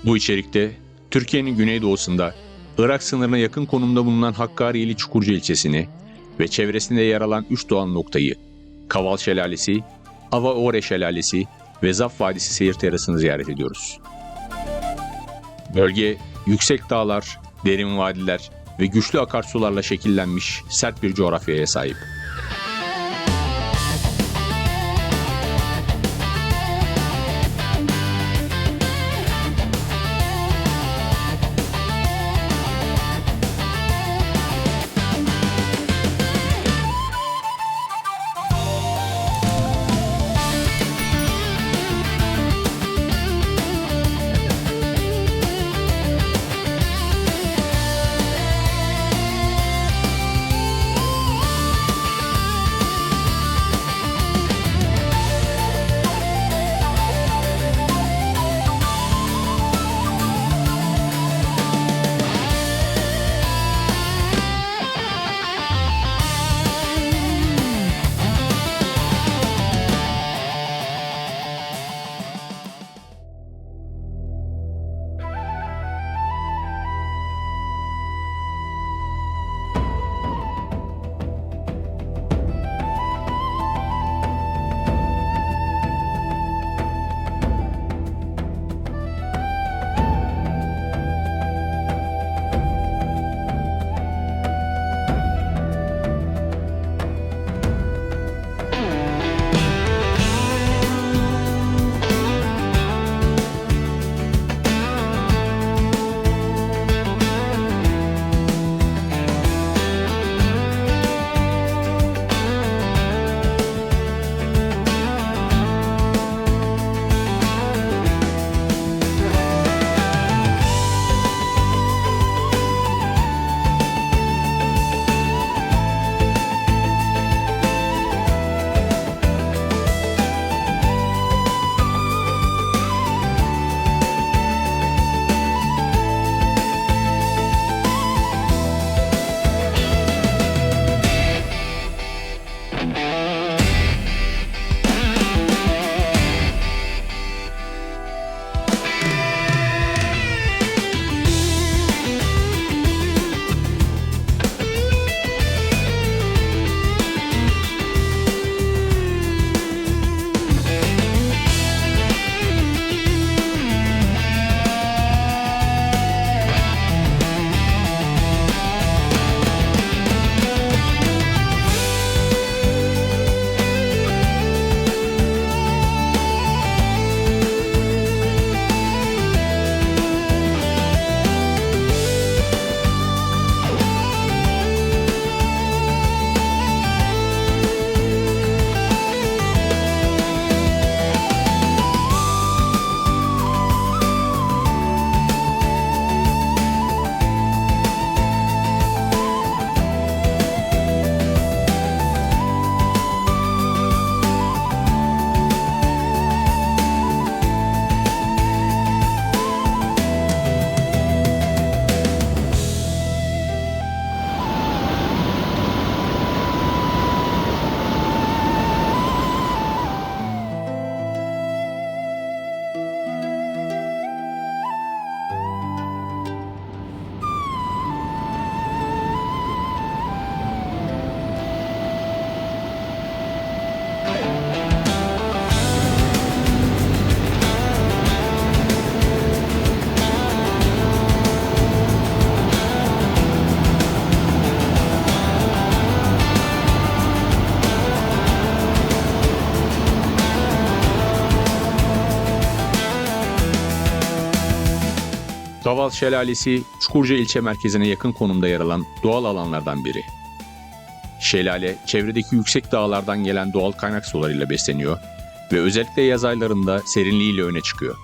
Bu içerikte Türkiye'nin güneydoğusunda Irak sınırına yakın konumda bulunan Hakkari ili Çukurca ilçesini ve çevresinde yer alan 3 doğal noktayı Kaval Şelalesi, Ava Ore Şelalesi ve Zap Vadisi Seyir Terası'nı ziyaret ediyoruz. Bölge yüksek dağlar, derin vadiler ve güçlü akarsularla şekillenmiş sert bir coğrafyaya sahip. Kaval Şelalesi, Çukurca ilçe merkezine yakın konumda yer alan doğal alanlardan biri. Şelale, çevredeki yüksek dağlardan gelen doğal kaynak sularıyla besleniyor ve özellikle yaz aylarında serinliğiyle öne çıkıyor.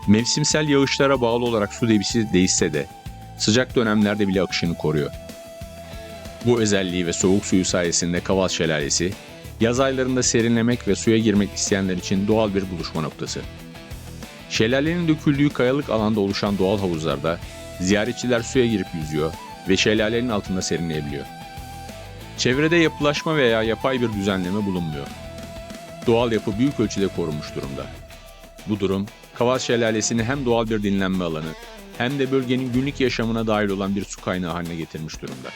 Mevsimsel yağışlara bağlı olarak su debisi değişse de sıcak dönemlerde bile akışını koruyor. Bu özelliği ve soğuk suyu sayesinde Kaval Şelalesi, yaz aylarında serinlemek ve suya girmek isteyenler için doğal bir buluşma noktası. Şelalenin döküldüğü kayalık alanda oluşan doğal havuzlarda ziyaretçiler suya girip yüzüyor ve şelalenin altında serinleyebiliyor. Çevrede yapılaşma veya yapay bir düzenleme bulunmuyor. Doğal yapı büyük ölçüde korunmuş durumda. Bu durum Kaval Şelalesi'ni hem doğal bir dinlenme alanı hem de bölgenin günlük yaşamına dahil olan bir su kaynağı haline getirmiş durumda.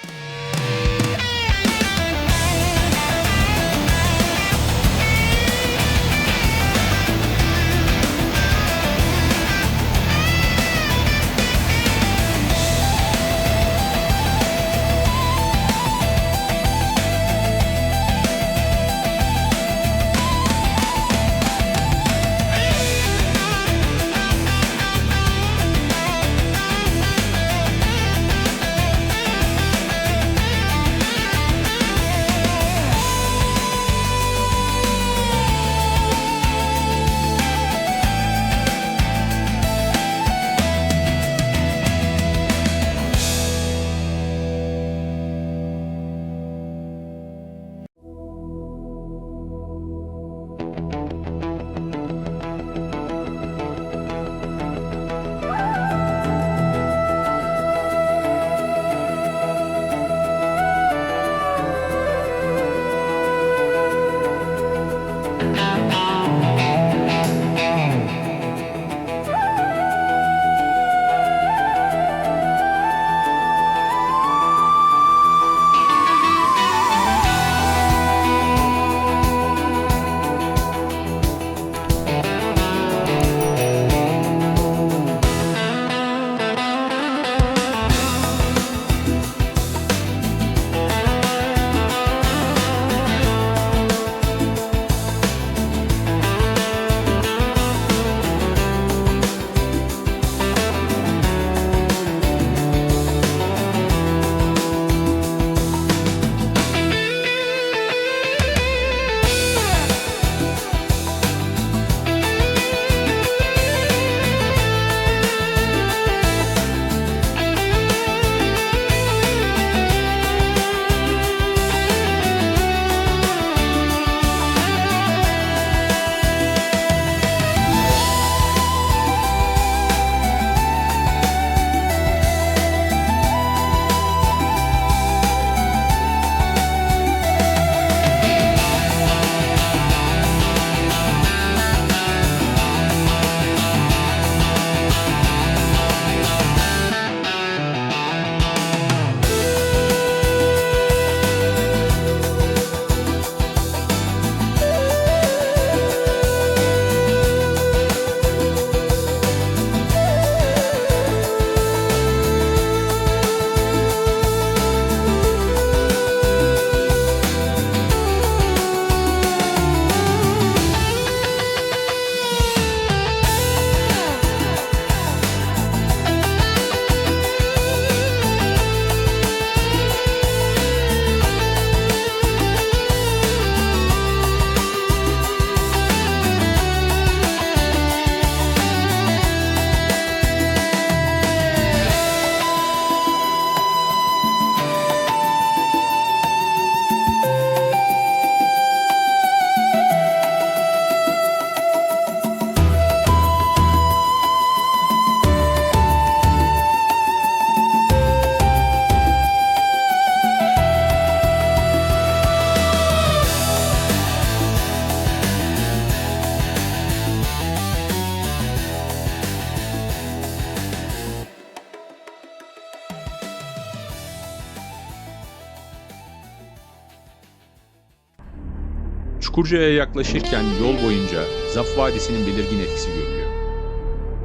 Çukurca'ya yaklaşırken yol boyunca Zap Vadisi'nin belirgin etkisi görülüyor.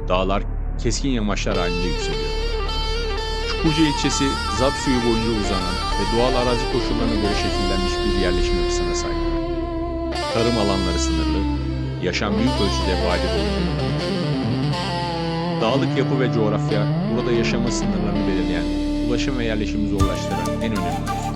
Dağlar keskin yamaçlar halinde yükseliyor. Çukurca ilçesi Zap Suyu boyunca uzanan ve doğal arazi koşullarına göre şekillenmiş bir yerleşim yapısına sahip. Tarım alanları sınırlı, yaşam büyük ölçüde vadi boyunca. Dağlık yapı ve coğrafya burada yaşama sınırlarını belirleyen, ulaşım ve yerleşimi zorlaştıran en önemli unsur.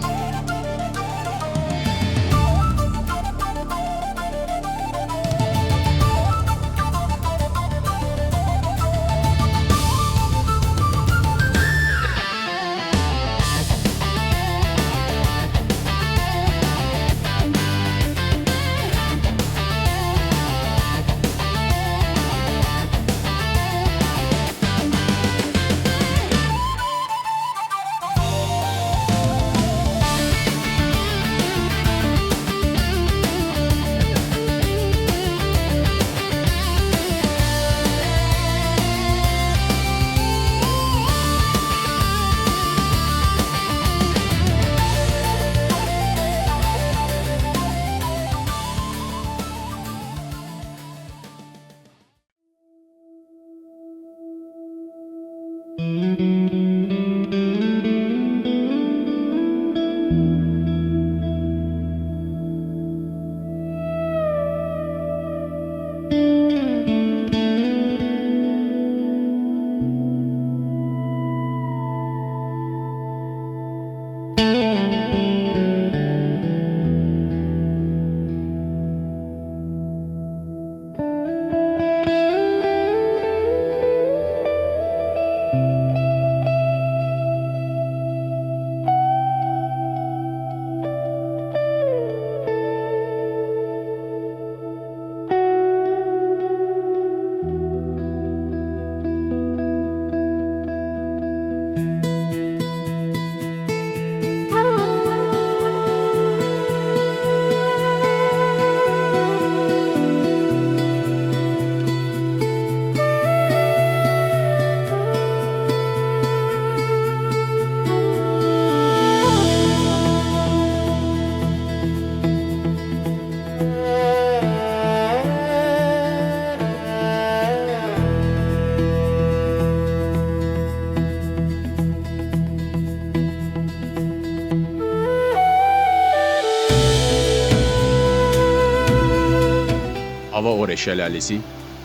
Ava Ore Şelalesi,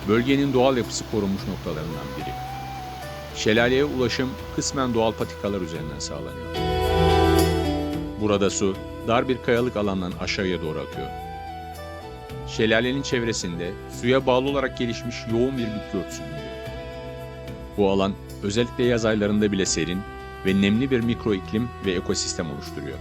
bölgenin doğal yapısı korunmuş noktalarından biri. Şelaleye ulaşım kısmen doğal patikalar üzerinden sağlanıyor. Burada su, dar bir kayalık alandan aşağıya doğru akıyor. Şelalenin çevresinde suya bağlı olarak gelişmiş yoğun bir bitki örtüsü bulunuyor. Bu alan özellikle yaz aylarında bile serin ve nemli bir mikro iklim ve ekosistem oluşturuyor.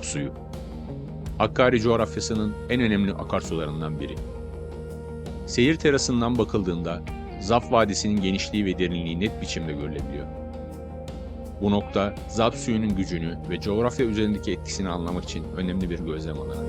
Zap Suyu. Hakkari coğrafyasının en önemli akarsularından biri. Seyir terasından bakıldığında Zap Vadisi'nin genişliği ve derinliği net biçimde görülebiliyor. Bu nokta Zap Suyu'nun gücünü ve coğrafya üzerindeki etkisini anlamak için önemli bir gözlem alanı.